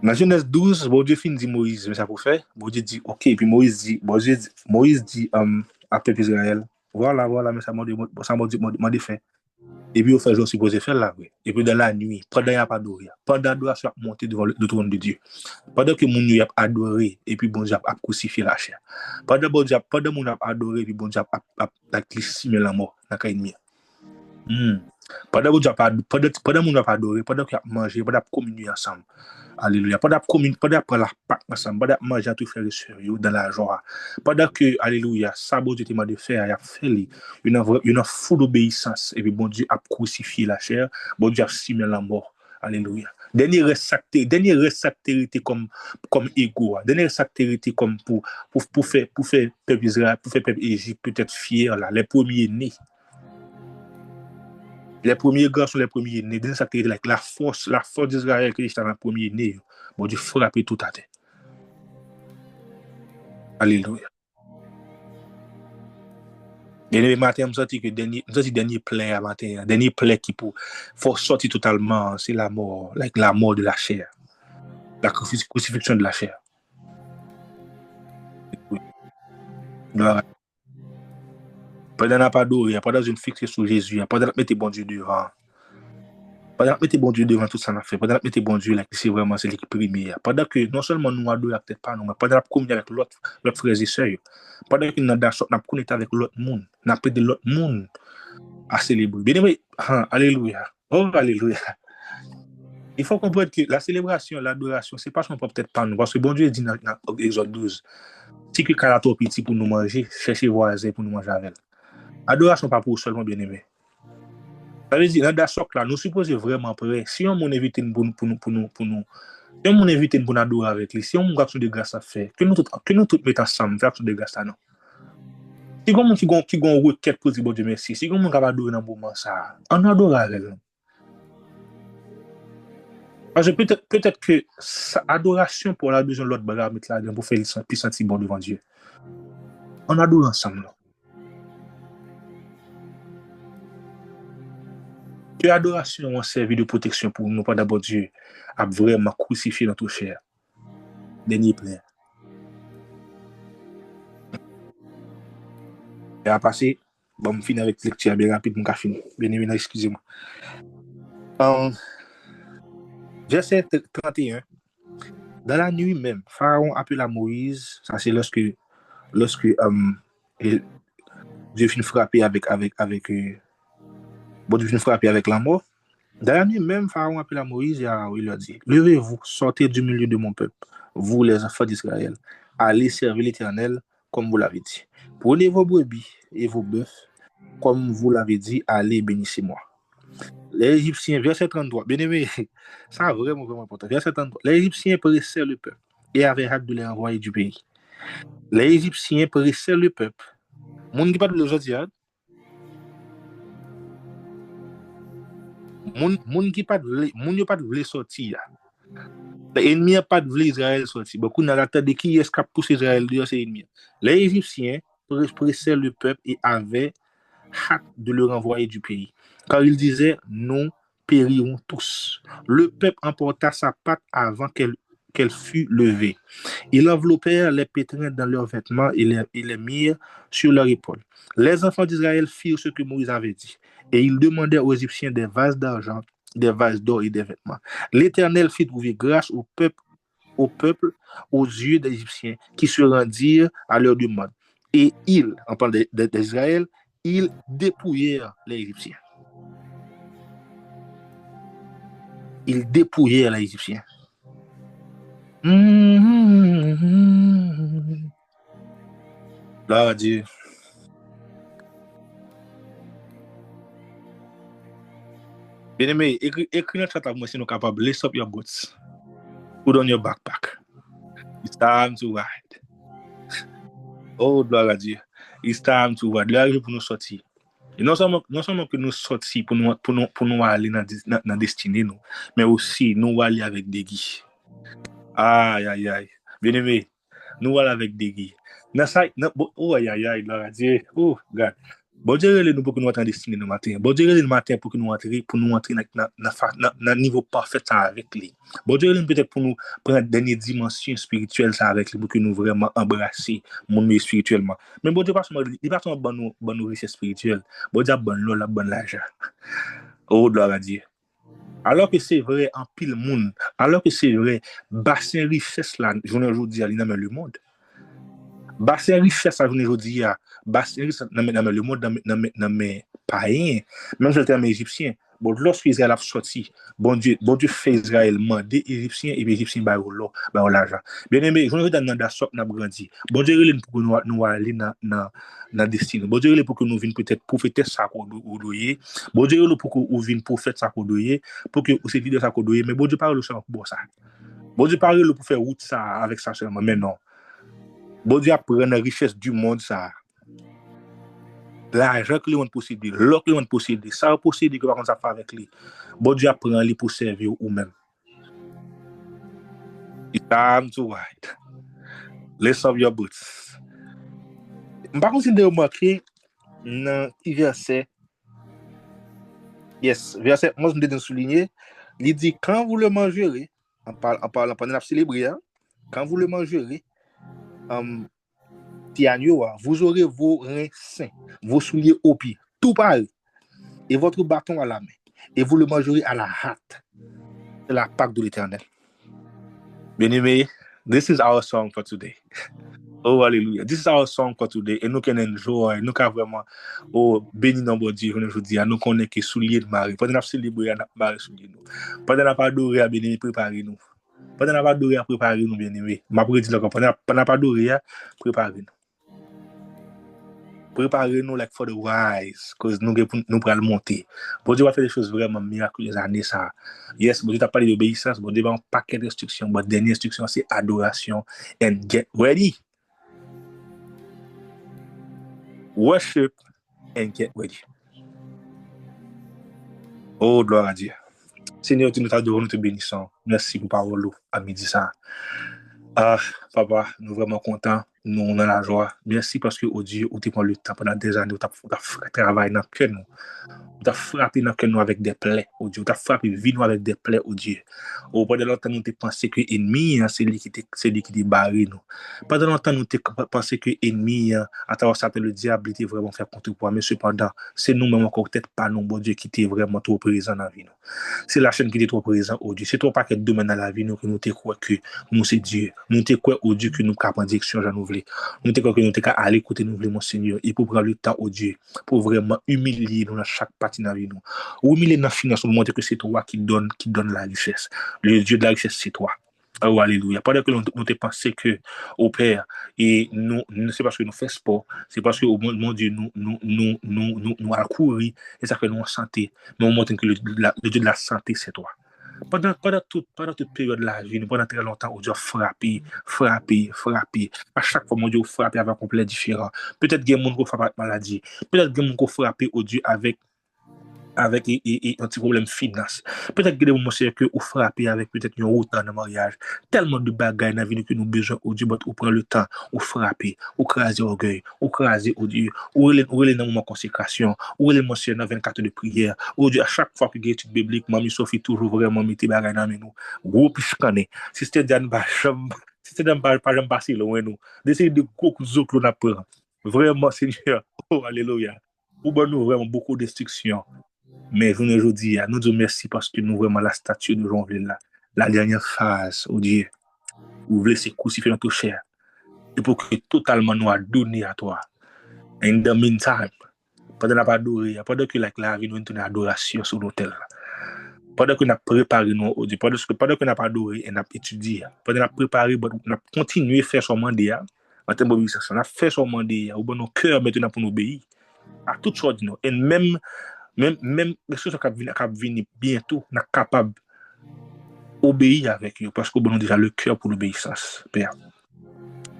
Dans Genèse 12, bon Dieu fin dit Moïse, mais ça pour faire. Bon Dieu dit, OK, puis Moïse dit à peuple Israël, voilà, mais ça m'a dit fait. Et puis, on fait supposé faire là. Et puis, dans la nuit, pendant qu'il n'y a pas adoré, pendant l'adoration a monté devant le trône de Dieu, pendant que mon Dieu a adoré, et puis bon Dieu a crucifié la chair, pendant que mon Dieu a adoré, et puis bon Dieu a glissé la mort dans la nuit. Pendant que mon Dieu a adoré, pendant qu'il a mangé, pendant qu'il a communié ensemble. Alléluia. Pendant que prendre la Pâque ensemble, pendant que manger à tout frères et sœurs dans la joie. Pendant que, alléluia, ça, bon Dieu t'a de faire, il a fait une foule d'obéissance. Et puis, bon Dieu a crucifié la chair, bon Dieu a simé la mort. Alléluia. Dernier reste comme égo. Dernier reste comme pour faire peuple Israël, pour faire peuple Égypte peut-être fier là, les premiers nés. Les premiers gars sont les premiers nés. La force d'Israël qui est dans les premiers nés. Bon Dieu frapper tout à terre. Alléluia. Dernier matin, je senti que dernier plaie à matin, dernier plaie qui faut sortir totalement, c'est la mort, la mort de la chair, la crucifixion de la chair. Pendant n'a pas d'oreille, pendant une fixée sur Jésus, pendant mettre bon Dieu devant. Pendant mettre bon Dieu devant tout ça n'a fait, pendant mettre bon Dieu là, c'est vraiment c'est l'équipe première. Pendant que non seulement nous adorons peut-être pas nous, mais pendant qu'on communier avec l'autre frères et sœurs, pendant que nous n'a connecté avec l'autre monde, n'a pris de l'autre monde à célébrer. Bien aimé, alléluia. Oh alléluia. Il faut comprendre que la célébration, l'adoration, c'est pas seulement peut-être pas nous, parce que bon Dieu dit dans Exode 12, si que carato petit pour nous manger, cherchez voisin pour nous manger avec. Adoration pas pour seulement bien aimé. Ça veut dire, dans ce là, nous supposons vraiment prêts. Si on invite pour nous, si on invite pour nous adorer avec lui, si on a action de grâce à faire, que nous tous mettons ensemble, faire action de grâce à nous. Si on qui gon requête pour dire bon Dieu merci, si on capable adorer dans moment ça, on adore avec lui. Parce que peut-être que adoration pour la besoin de l'autre bagarre mettre là pour faire plus sentir bon devant Dieu. On adore ensemble. Que l'adoration a servi de protection pour nous pendant bon Dieu a vraiment crucifié notre chair. Dernier plaît. Et à passer, bon, je finis avec lecture bien rapide, mon café. Bien évidemment, excusez-moi. Verset 31. Dans la nuit même, Pharaon appela Moïse. Ça, c'est lorsque Dieu finit frapper avec bon, Dieu finit frapper avec la mort. Dans la nuit même, Pharaon appela Moïse et il leur dit, levez-vous, sortez du milieu de mon peuple, vous les enfants d'Israël, allez servir l'Éternel comme vous l'avez dit. Prenez vos brebis et vos bœufs, comme vous l'avez dit, allez, bénissez-moi. Les Égyptiens, verset 33, bien aimé, ça vraiment, vraiment important. Verset 33, les Égyptiens pressaient le peuple et avaient hâte de les envoyer du pays. Les Égyptiens pressaient le peuple. Moun qui parle de aujourd'hui, moun qui pas de vle sortir. L'ennemi n'a pas de vle Israël sortir. Beaucoup n'a pas de qui escape pour Israël dehors, c'est l'ennemi. Les Égyptiens pressaient le peuple et avaient hâte de le renvoyer du pays. Car ils disaient, nous périrons tous. Le peuple emporta sa patte avant qu'elle fût levée. Ils enveloppèrent les pétrins dans leurs vêtements et les mirent sur leurs épaules. Les enfants d'Israël firent ce que Moïse avait dit. Et ils demandèrent aux Égyptiens des vases d'argent, des vases d'or et des vêtements. L'Éternel fit trouver grâce au peuple, aux yeux des Égyptiens, qui se rendirent à leur demande. Et ils, en parlant d'Israël, ils dépouillèrent les Égyptiens. Ils dépouillèrent les Égyptiens. Gloire à Dieu. Bien aimé, écris dans le chat si nous sommes capables de lace up your boots. Put on your backpack. It's time to ride. Oh, gloire à Dieu. It's time to ride. Là, pour nous sortir. Et non seulement que nous sortir pour nous aller dans la destinée, nous, mais aussi nous aller avec des guides. Aïe, aïe, aïe. Bien aimé, nous aller avec des guides. Oh, aïe, aïe, aïe, gloire à Dieu. Oh, regarde. Bon Dieu, nous pour que nous entrions destiné le matin. Bon Dieu, le matin pour que nous entrions dans niveau parfait ça avec lui. Bon Dieu, peut-être pour nous prendre dernière dimension spirituelle ça avec lui pour que nous vraiment embrasser mon milieu spirituellement. Mais bon Dieu, il pas seulement bonne richesse spirituelle. Bon Dieu, bonne l'eau, la bonne l'argent. Oh, gloire à Dieu. Alors que c'est vrai en pile monde, alors que c'est vrai bassin richesse là, je ne vous dis à dans le monde. Bassin richesse à journée aujourd'hui bassin richesse dans le monde dans mes païens même je terme égyptien bon lorsque Israël a sorti bon Dieu fait Israël demander égyptiens et égyptiens ba l'argent bien aimé je ne dans dasok n'a grandi bon Dieu pour que nous aller dans destinée bon Dieu pour que nous vienne peut-être prophéter ça ou doyer bon Dieu pour que nous vienne prophète ça ou doyer pour que aussi leader ça ou doyer mais bon Dieu parle seulement pour ça bon Dieu parle pour faire route ça avec ça seulement mais non. Bon Dieu prend la richesse du monde ça. L'argent que l'on possède, l'or que l'on possède, ça possède que par ça fait avec lui. Bon Dieu prend lui pour servir ou même. It's time to ride. Lace up your boots. Par contre, si vous remarquez, Nan ki verset, yes, verset 11 me de souligner, il dit quand vous le mangerez, en parlant pendant la célébrer, hein, quand vous le mangerez, petit agneau, vous aurez vos reins sains, vos souliers aux pieds, tout pareil, et votre bâton à la main, et vous le mangerez à la hâte. C'est la Pâque de l'Éternel. Bien-aimé, this is our song for today. Oh, hallelujah. This is our song for today. Et nous can enjoy, nous can vraiment, oh, béni dans bon Dieu, je dis, nous connaissons que souliers de Marie. Pendant que nous célébrons, nous Marie souliers nous. Pendant que nous pas adoré à bien-aimé, préparez-nous. Pendant que nous pas adoré à préparer nous, bien-aimé. Ma prédit là, pendant que nous pas adoré à préparer nous. Préparez-nous like for the wise, parce que nous pourrons le monter. Bon Dieu va faire des choses vraiment miraculeuses années ça. Yes, bon Dieu t'a parlé d'obéissance, bon Dieu va un paquet d'instructions, mais dernière instruction c'est adoration and get ready. Worship and get ready. Oh, gloire à Dieu. Seigneur, tu nous t'adorons, nous te bénissons. Merci pour parole à midi ça. Ah, papa, nous sommes vraiment contents. Nous, on a la joie. Merci parce que, oh Dieu, tu prends le temps pendant des années, tu as travaillé dans le cœur nous. Tu as frappé dans le cœur nous avec des plaies, oh Dieu. Tu as frappé vie nous avec des plaies, oh Dieu. Oh, pendant longtemps, nous avons pensé que l'ennemi, c'est lui qui t'a barré nous. Pendant longtemps, nous avons pensé que l'ennemi, à travers ça, le diable, était vraiment fait contre toi. Mais cependant, c'est nous-mêmes encore peut-être pas nous, bon Dieu, qui était vraiment trop présent dans la vie nous. C'est la chaîne qui était trop présent, oh Dieu. C'est toi pas que demain dans la vie nous que nous te crois que nous c'est Dieu. Nous te crois, oh Dieu, que nous capons en direction, j'en ouvre. Nous te crois que nous te capons aller côté nous, mon Seigneur. Et pour prendre le temps, oh Dieu, pour vraiment humilier nous dans chaque partie de la vie nous. Ou humilier dans la finance, pour montrer que c'est toi qui donne la richesse. Le Dieu de la richesse, c'est toi. Oh, alléluia. Pendant que nous te pensé que, au Père, et nous, c'est parce que nous faisons sport, c'est parce que, mon Dieu, nous allons courir, et ça fait nous en santé. Mais on montre que le Dieu de la santé, c'est toi. Pendant toute période de la vie, pendant très longtemps, on doit frapper. À chaque fois, mon Dieu, frapper avec un complet différent. Peut-être qu'il y a des gens qui frappent avec maladie. Peut-être qu'il y a des gens qui frappent au Dieu avec un petit problème finance. Peut-être que des moments que vous frappez avec peut-être une route dans le mariage. Tellement de bagages dans la vie que nous besoin au Dieu, vous prenez le temps, vous frappez, vous crasez orgueil, vous crasez au Dieu, vous relez dans le moment de consécration, vous relez monsieur dans 24 heures de prière. Au Dieu, à chaque fois que vous avez une étude biblique, Mamie Sophie toujours vraiment mis des bagages dans nous. Gros piscané. Si c'était Diane Bacham, si c'était pas jamais passé loin nous. D'essayer de gros autres qu'on apprend. Vraiment, Seigneur. Oh, alléluia. Vous nous vraiment beaucoup d'instructions. Mais je dis, nous disons merci parce que nous vraiment la statue de Jean-Ville là. La dernière phase, oh Dieu, vous voulez se crucifier notre chair. Et pour que totalement nous a donné à toi. In the meantime, pendant qu'on a adoré, pendant que la vie nous a donné adoration sur l'hôtel. Pendant qu'on a préparé nous, oh Dieu, pendant qu'on a adoré et on a étudié, pendant qu'on a préparé, on a continué à faire son mandat, en termes d'obéissance, on a fait son mandat, au bon nos cœurs maintenant pour nous obéir à toutes choses. Et même les choses qui viennent bientôt, on est capable d'obéir avec eux, parce qu'on a déjà le cœur pour l'obéissance, Père.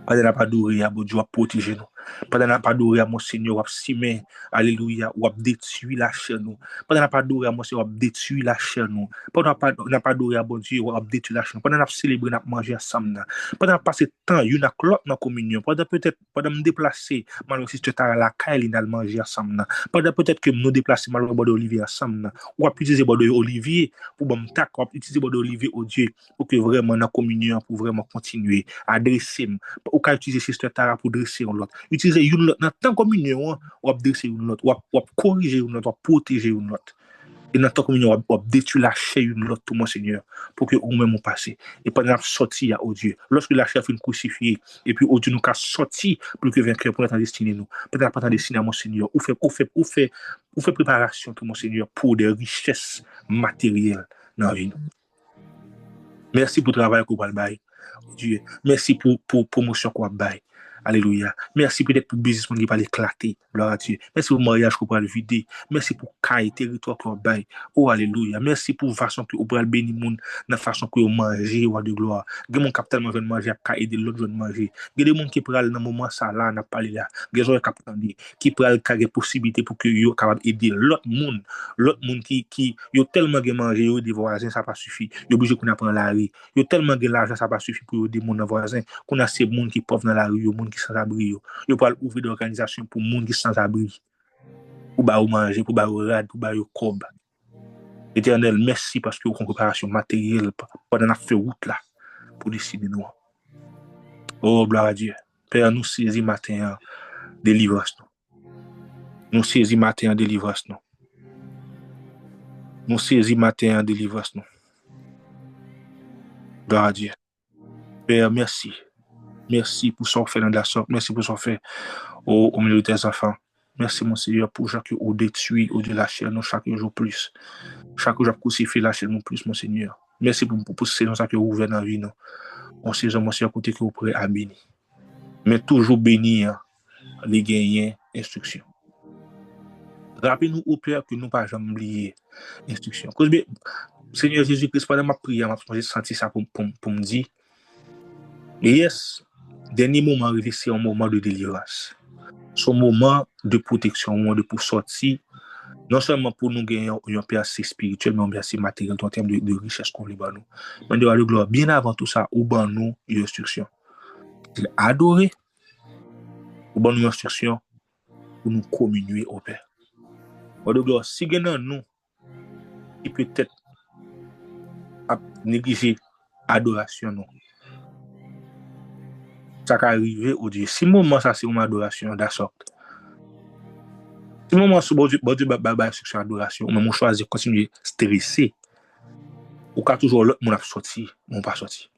Pendant qu'on n'a pas adoré, bon Dieu va protéger nous. Pendant qu'on n'a pas adoré, mon Seigneur va simer, alléluia, va détruire la chair nous. Pendant qu'on n'a pas adoré, mon Seigneur va détruire la chair nous. Pendant qu'on n'a pas adoré, bon Dieu va détruire la chair nous. Pendant qu'on a célébré, on a mangé ensemble. Pendant qu'on a passé temps, il y a une dans la communion. Pendant peut-être, pendant me déplacer, malgré si tu es à la caille, on a mangé ensemble. Pendant peut-être que nous déplacer, malgré Bordeaux Olivier ensemble. On va utiliser Bordeaux Olivier pour bon tac, on va utiliser Bordeaux Olivier au Dieu pour que vraiment la communion, pour vraiment continuer à dresser. Ou qu'à utiliser Sister Tara pour dresser une autre. Utiliser une autre. Dans tant communion, on va dresser une autre. On va corriger une autre. On va protéger une autre. Et dans tant communion, on va détruire la chair une autre, tout mon Seigneur, pour que nous-mêmes passe. Et pendant que sortir à Dieu, lorsque la chair fait crucifiée, et puis Dieu nous a sorti pour que vainqueur pour notre destinée nous. Peut-être pas destinée à mon Seigneur. Ou fait préparation, tout mon Seigneur, pour des richesses matérielles dans la vie. Merci pour le travail que vous avez. Dieu. Merci pour promotion qu'on va. Alléluia. Merci peut-être pour le business qui va éclater. Gloire à Dieu. Merci pour le mariage qu'on va le vider. Merci pour le territoire qu'on va. Oh, alléluia. Merci pour la façon que vous pouvez bénir les gens, la façon que vous mangez, ou de gloire. Il y a des gens qui tellement veulent manger, qui aider l'autre veulent manger. Il y a des gens qui peuvent dans le moment ça là, on a parlé là. Il y a des gens qui peuvent avoir des possibilités pour que vous soyez capable d'aider l'autre monde qui ont tellement de manger, des voisins, ça pas suffit. Ils sont obligés qu'on apprend la rue. Ils ont tellement de l'argent, ça pas suffit pour aider mon voisin. Qu'on a ces gens qui pauvres dans la rue, qui sans abri. Ils peuvent ouvrir des organisations pour les gens qui sans abri. pour ba ou manger, pour ba ou rad, pour ba ou cob. Éternel, merci parce que vous avez une préparation matérielle pendant la fait route là, pour décider nous. Oh, gloire à Dieu. Père, nous saisis matin, délivrance nous. Nous saisis matin, délivrance nous. Nous saisis matin, délivrance nous. Gloire à Dieu. Père, merci. Merci pour son fait dans la sorte. Merci pour son fait au milieu de tes enfants. Merci, mon Seigneur, pour chaque jour au détruit, au de la chair, nous chaque jour plus. Chaque jour, crucifié la chair, nous plus, mon Seigneur. Merci pour ces gens qui ouvrent dans la vie, nous. On sait, mon Seigneur, côté que vous pourrez à bénir. Mais toujours bénir les gagnants, instruction. Rappelez-nous au Père que nous ne pas jamais oublier instruction. Seigneur Jésus-Christ, pendant ma prière, j'ai senti ça pour me dire, yes, dernier moment arrivé, c'est un moment de délivrance. C'est un moment de protection, un moment de pour sortir, non seulement pour nous gagner un paix assez spirituel, mais assez matériel en termes de richesse qu'on lui nous. Mais de la gloire, bien avant tout ça, ou ban nous une instruction. Adorer, ou ban nous instruction pour nous communier au Père. De gloire, si nous, qui peut-être négliger adoration, non. Ça peut arriver au Dieu. Si moment ça c'est une adoration d'assorte. Si moment ce bon Dieu instruction adoration, mais mon choisir continuer stressé. Ou quand toujours l'autre mon a sorti, mon pas sorti.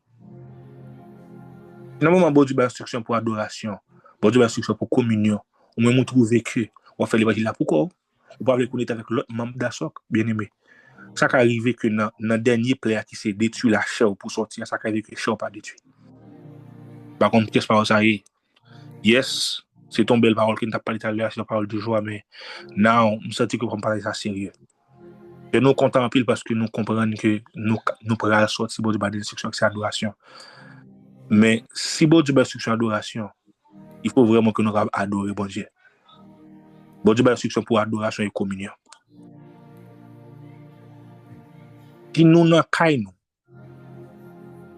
Dans moment bon Dieu instruction pour adoration, bon Dieu instruction pour communion, ou même trouver que on fait l'évangile là pourquoi ou pas le connaître avec l'autre membre d'assorte, bien aimé. Ça peut arriver que dans dernier player qui s'est détruit la chair pour sortir, ça peut arriver que la chair pas détruit. Par contre, qu'est-ce que ça y est? Yes, c'est ton belle parole qui n'a pas parlé tout à l'heure, c'est la parole de joie, mais now, je sens que on parle ça sérieux. Et nous comptons en pile parce que nous comprenons que nous pourrons sortir de la destruction, c'est adoration. Mais si bon Dieu destruction adoration, il faut vraiment que nous adorions bon Dieu. Bon Dieu destruction pour adoration et communion. Si nous n'avons pas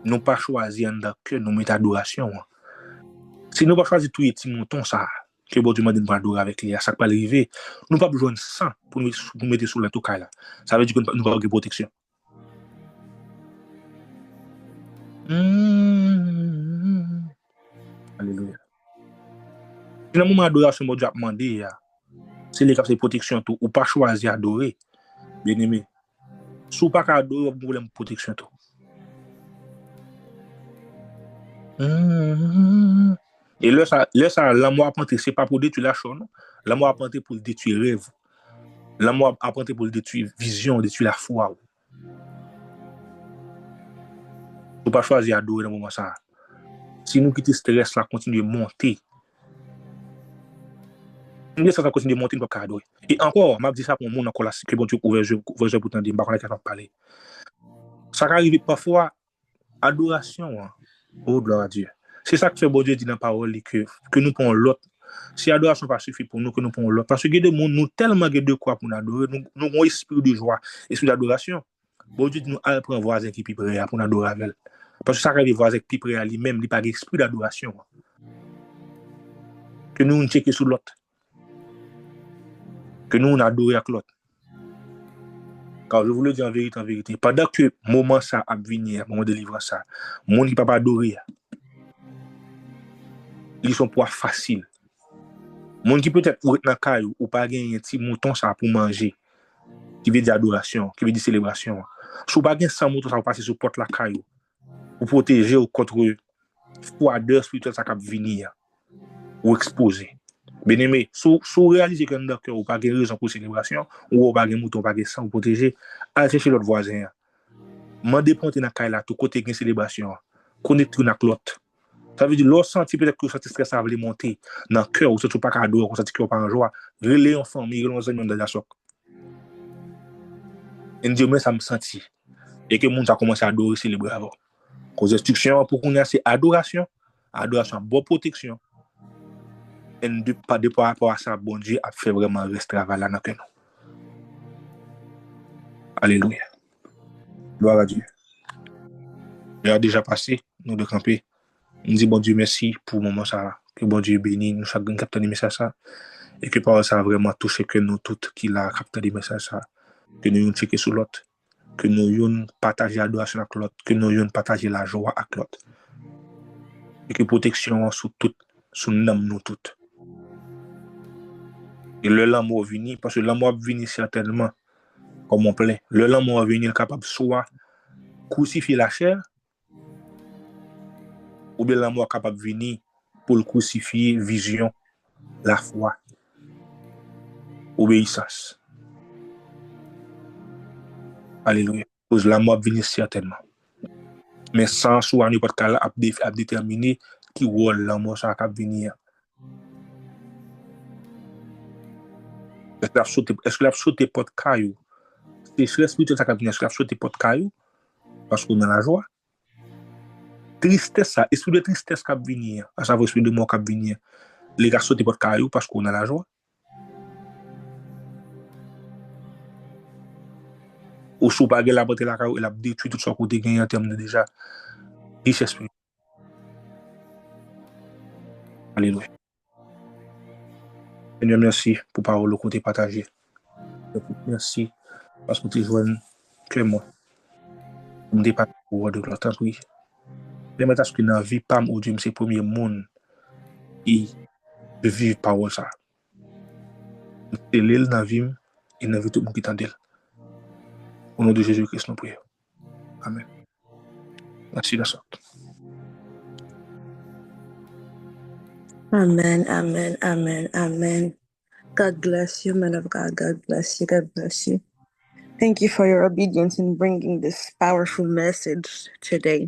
nous pas choisi que nous mettons adoration. Si nous pas choisi tout les petits moutons ça que bon Dieu m'a dit de adorer avec lui, ça peut arriver. Nous pas besoin de sang pour mettre sur le tout cas là. Ça veut dire que nous pas de protection. Alléluia. Si dans le moment d'adoration, bon Dieu a demandé, c'est les capacités de protection tout, ou pas choisir adorer, bien aimé. Si vous pas adorer, vous voulez protection tout. Et là, ça, l'amour apprenti, c'est pas pour détruire la chose, non? L'amour apprenti pour détruire rêve. L'amour apprenti pour détruire vision, détruire la foi. Vous pas choisir adorer dans le moment ça. Si nous quittons le stress, là, continue de monter. Ça va continuer de monter, nous ne pouvons pas adorer. Et encore, je dis ça pour le monde, encore là, que bon Dieu ouvert pour t'en dire, je ne vais pas parler. Ça arrive parfois, adoration, hein. Oh, gloire à Dieu. C'est ça que fait bon Dieu dit dans la parole, que nous prenons l'autre. Si l'adoration pas suffit pour nous, que nous prenons l'autre. Parce que nous tellement de quoi pour nous adorer, nous avons un esprit de joie, esprit d'adoration. Bon Dieu dit nous allons prendre un voisin qui est plus près pour nous adorer avec. Parce que ça arrive voisin qui est plus près à lui-même, il n'y a pas d'esprit d'adoration. Que nous nous checkons sur l'autre. Que nous adorons avec l'autre. Car je vous le dis en vérité, pendant que le moment ça a venir, le moment de délivrance ça, le monde qui ne peut pas adorer, ils sont pour facile. Le monde qui peut-être pour être dans le cas ou pas gagner un petit mouton ça pour manger, qui veut dire adoration, qui veut dire célébration. Si vous pas gagner 100 moutons ça va passer sur porte la caillou pour protéger contre froideur spirituelle ça va venir ou exposer. Bien aimé, si vous réalisez que dans cœur ou pas de raison pour célébration ou pas de mouton, pas de sang pour protéger, allez chercher l'autre voisin. Mandez ponter dans caille là tout côté de célébration, connecter avec l'autre. Ça veut dire lorsque senti peut-être que ça stress ça va monter dans cœur ou surtout pas cadeau, ça que pas en joie, relais en famille, relais en amis dans la soc. Et Dieu moi ça me senti et que monde a commencé à adorer célébrer avant. Cause instruction pour qu'on ait c'est adoration, bonne protection. Et de par rapport à ça, bon Dieu a fait vraiment rester travail là dans nous. Alléluia. Gloire à Dieu. Il a déjà passé, nous de camper. On dit bon Dieu merci pour le moment ça. Que bon Dieu bénisse nous chacun capte le message ça. et que parole ça a vraiment touché que nous toutes qui l'a capté des messages ça, que nous checker sur l'autre, que nous yon partager l'adoration avec l'autre, que nous yon partager la joie avec l'autre. Et que protection sous tout, sous nous toutes. Et le l'amour vini, parce que l'amour vini certainement, comme on plaît, le l'amour vini est capable soit crucifier la chair, ou bien l'amour capable venir pour le crucifier vision, la foi, obéissance. Alléluia. Parce que l'amour venir certainement. Mais sans soi, nous pas à déterminer qui rôle l'amour ça va venir. Est-ce que la sauté pas de caillou? C'est le spirituel ça va venir, est-ce que la sauté pas de caillou? Parce qu'on a la joie. Tristesse ça, esprit de tristesse qui va venir, à savoir esprit de mort qui va venir. Les gars sauter pas de caillou parce qu'on a la joie. Ou sous pas la porte la caillou, elle a détruit tout ce côté gagné en termes de déjà richesse. Alléluia. Seigneur, merci pour parole au côté partagé. Merci parce que tu joues que moi. Je me dépasse pour de l'autre oui. Permettez à ce que dans la vie, pas où Dieu, c'est le premier monde qui vit parole ça. C'est l'île dans la vie et dans la vie tout le monde qui t'en dit. Au nom de Jésus-Christ, nous prions. Amen. Merci de ça. Amen, amen, amen, amen. God bless you, man of God. God bless you. God bless you. Thank you for your obedience in bringing this powerful message today.